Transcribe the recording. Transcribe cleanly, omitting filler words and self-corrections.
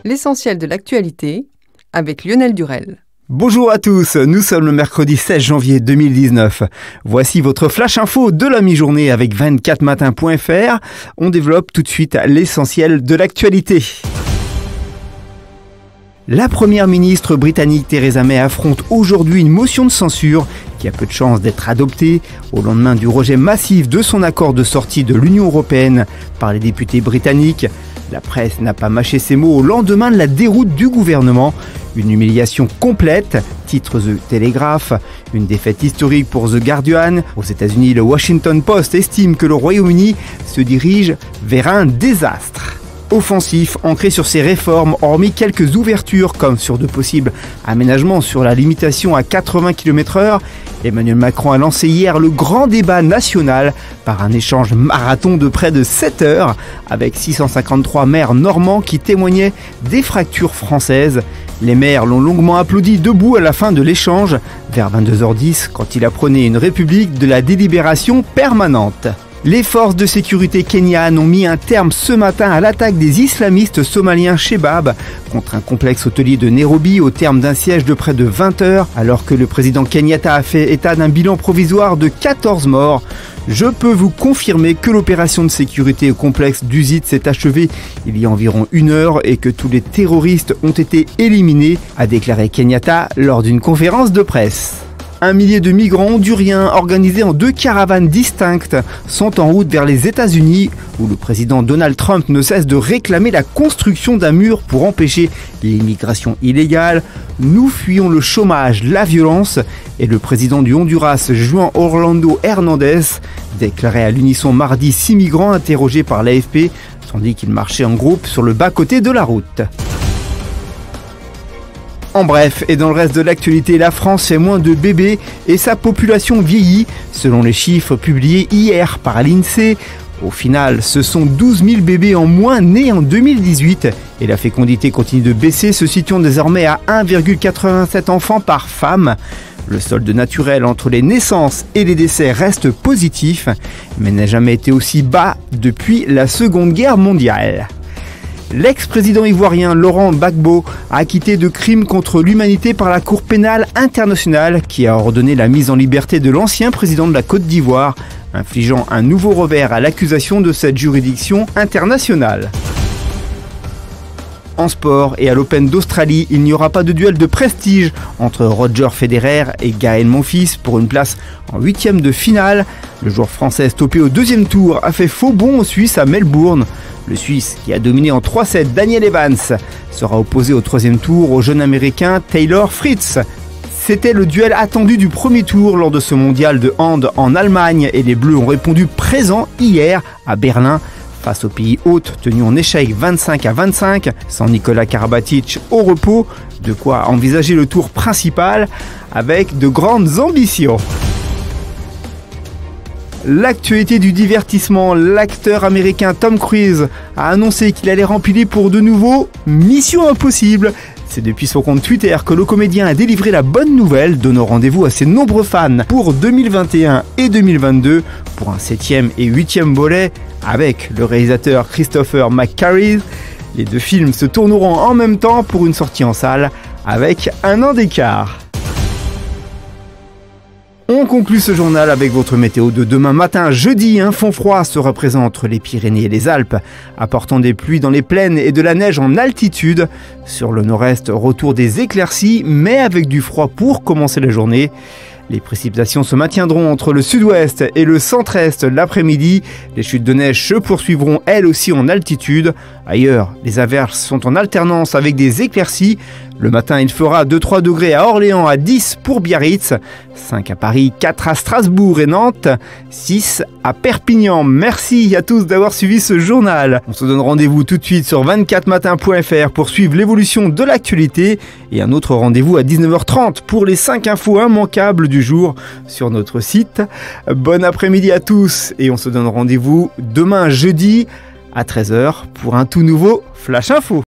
L'essentiel de l'actualité avec Lionel Durel. Bonjour à tous, nous sommes le mercredi 16 janvier 2019. Voici votre flash info de la mi-journée avec 24matin.fr. On développe tout de suite l'essentiel de l'actualité. La première ministre britannique Theresa May affronte aujourd'hui une motion de censure qui a peu de chances d'être adoptée au lendemain du rejet massif de son accord de sortie de l'Union européenne par les députés britanniques. La presse n'a pas mâché ses mots au lendemain de la déroute du gouvernement. Une humiliation complète, titre The Telegraph. Une défaite historique pour The Guardian. Aux États-Unis, le Washington Post estime que le Royaume-Uni se dirige vers un désastre. Offensif, ancré sur ses réformes, hormis quelques ouvertures comme sur de possibles aménagements sur la limitation à 80 km/h, Emmanuel Macron a lancé hier le grand débat national par un échange marathon de près de 7 heures avec 653 maires normands qui témoignaient des fractures françaises. Les maires l'ont longuement applaudi debout à la fin de l'échange, vers 22h10, quand il apprenait une république de la délibération permanente. Les forces de sécurité kenyanes ont mis un terme ce matin à l'attaque des islamistes somaliens Shebab contre un complexe hôtelier de Nairobi au terme d'un siège de près de 20 heures, alors que le président Kenyatta a fait état d'un bilan provisoire de 14 morts. Je peux vous confirmer que l'opération de sécurité au complexe d'Uzit s'est achevée il y a environ 1 heure et que tous les terroristes ont été éliminés, a déclaré Kenyatta lors d'une conférence de presse. 1 millier de migrants honduriens organisés en 2 caravanes distinctes sont en route vers les États-Unis, où le président Donald Trump ne cesse de réclamer la construction d'un mur pour empêcher l'immigration illégale. Nous fuyons le chômage, la violence, et le président du Honduras, Juan Orlando Hernández, déclarait à l'unisson mardi 6 migrants interrogés par l'AFP, tandis qu'ils marchaient en groupe sur le bas-côté de la route. En bref, et dans le reste de l'actualité, la France fait moins de bébés et sa population vieillit, selon les chiffres publiés hier par l'INSEE. Au final, ce sont 12 000 bébés en moins nés en 2018 et la fécondité continue de baisser, se situant désormais à 1,87 enfants par femme. Le solde naturel entre les naissances et les décès reste positif, mais n'a jamais été aussi bas depuis la Seconde Guerre mondiale. L'ex-président ivoirien Laurent Gbagbo a acquitté de crimes contre l'humanité par la Cour pénale internationale qui a ordonné la mise en liberté de l'ancien président de la Côte d'Ivoire, infligeant un nouveau revers à l'accusation de cette juridiction internationale. En sport et à l'Open d'Australie, il n'y aura pas de duel de prestige entre Roger Federer et Gaël Monfils pour une place en 8e de finale. Le joueur français stoppé au 2e tour a fait faux bond aux Suisses à Melbourne. Le Suisse, qui a dominé en 3-7 Daniel Evans, sera opposé au 3e tour au jeune américain Taylor Fritz. C'était le duel attendu du premier tour lors de ce mondial de hand en Allemagne et les Bleus ont répondu présents hier à Berlin face au pays hôte tenu en échec 25-25, sans Nicolas Karabatic au repos, de quoi envisager le tour principal avec de grandes ambitions. L'actualité du divertissement, l'acteur américain Tom Cruise a annoncé qu'il allait remplir pour de nouveau Mission Impossible. C'est depuis son compte Twitter que le comédien a délivré la bonne nouvelle, donnant rendez-vous à ses nombreux fans pour 2021 et 2022 pour un 7e et 8e volet avec le réalisateur Christopher McQuarrie. Les 2 films se tourneront en même temps pour une sortie en salle avec 1 an d'écart. On conclut ce journal avec votre météo de demain matin. Jeudi, un fond froid sera présent entre les Pyrénées et les Alpes, apportant des pluies dans les plaines et de la neige en altitude. Sur le nord-est, retour des éclaircies, mais avec du froid pour commencer la journée. Les précipitations se maintiendront entre le sud-ouest et le centre-est l'après-midi. Les chutes de neige se poursuivront elles aussi en altitude. Ailleurs, les averses sont en alternance avec des éclaircies. Le matin, il fera 2-3 degrés à Orléans, à 10 pour Biarritz, 5 à Paris, 4 à Strasbourg et Nantes, 6 à Perpignan. Merci à tous d'avoir suivi ce journal. On se donne rendez-vous tout de suite sur 24matin.fr pour suivre l'évolution de l'actualité et un autre rendez-vous à 19h30 pour les 5 infos immanquables du jour sur notre site. Bon après-midi à tous et on se donne rendez-vous demain jeudi à 13h pour un tout nouveau Flash Info.